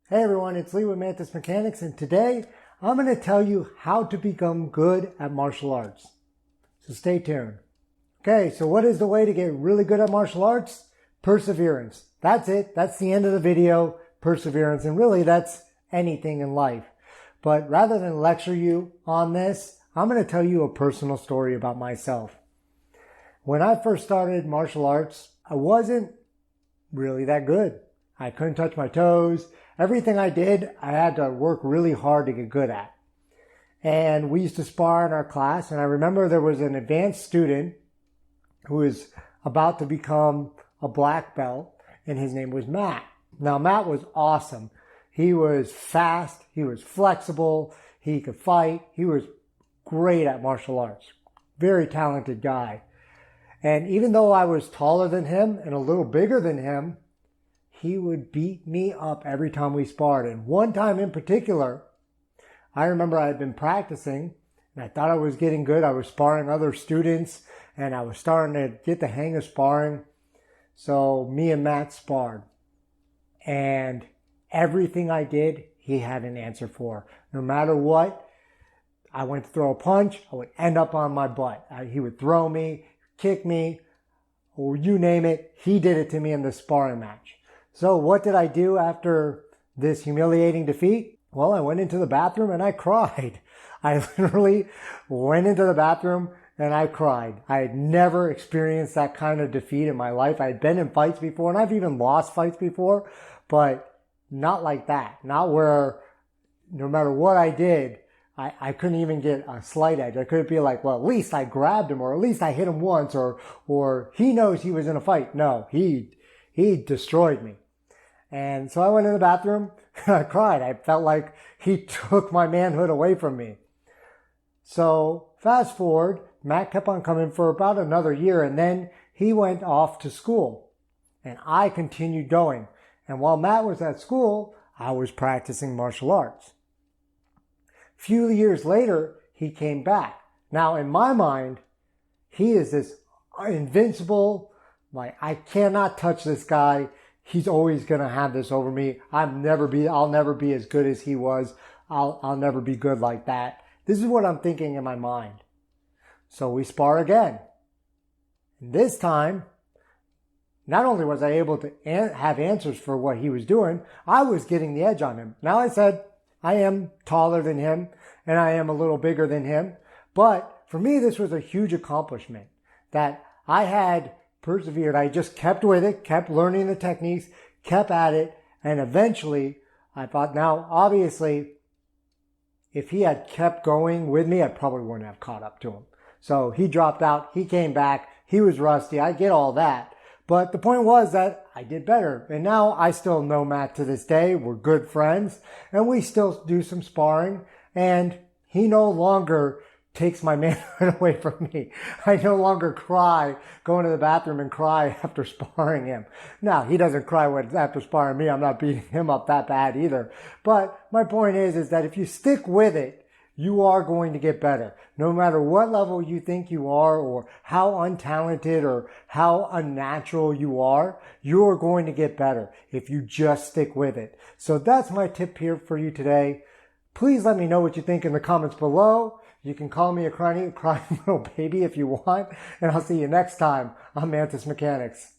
Hey everyone, it's Lee with Mantis Mechanics, and today I'm going to tell you how to become good at martial arts. So stay tuned. Okay, so what is the way to get really good at martial arts? Perseverance. That's it. That's the end of the video. Perseverance. And really that's anything in life. But rather than lecture you on this, I'm going to tell you a personal story about myself. When I first started martial arts, I wasn't really that good. I couldn't touch my toes. Everything I did, I had to work really hard to get good at. And we used to spar in our class, and I remember there was an advanced student who was about to become a black belt, and his name was Matt. Now, Matt was awesome. He was fast, he was flexible, he could fight, he was great at martial arts. Very talented guy. And even though I was taller than him and a little bigger than him, he would beat me up every time we sparred. And one time in particular, I remember I had been practicing and I thought I was getting good. I was sparring other students and I was starting to get the hang of sparring. So me and Matt sparred. And everything I did, he had an answer for. No matter what, I went to throw a punch, I would end up on my butt. He would throw me, kick me, or you name it. He did it to me in the sparring match. So what did I do after this humiliating defeat? Well, I went into the bathroom and I cried. I literally went into the bathroom and I cried. I had never experienced that kind of defeat in my life. I had been in fights before and I've even lost fights before, but not like that. Not where no matter what I did, I couldn't even get a slight edge. I couldn't be like, well, at least I grabbed him, or at least I hit him once, or he knows he was in a fight. No, he destroyed me. And so I went in the bathroom and I cried. I felt like he took my manhood away from me. So fast forward, Matt kept on coming for about another year, and then he went off to school and I continued going. And while Matt was at school, I was practicing martial arts. A few years later, he came back. Now, in my mind, he is this invincible, like, I cannot touch this guy. He's always going to have this over me. I'll never be as good as he was. I'll never be good like that. This is what I'm thinking in my mind. So we spar again. And this time, not only was I able to have answers for what he was doing, I was getting the edge on him. Now I said, I am taller than him and I am a little bigger than him. But for me, this was a huge accomplishment that I had persevered. I just kept with it, kept learning the techniques, kept at it. And eventually I thought, now, obviously, if he had kept going with me, I probably wouldn't have caught up to him. So he dropped out. He came back. He was rusty. I get all that. But the point was that I did better. And now I still know Matt to this day. We're good friends. And we still do some sparring. And he no longer takes my manhood away from me. I no longer cry, go into the bathroom and cry after sparring him. Now, he doesn't cry after sparring me. I'm not beating him up that bad either. But my point is that if you stick with it, you are going to get better. No matter what level you think you are, or how untalented or how unnatural you are going to get better if you just stick with it. So that's my tip here for you today. Please let me know what you think in the comments below. You can call me a crying little baby if you want, and I'll see you next time on Mantis Mechanics.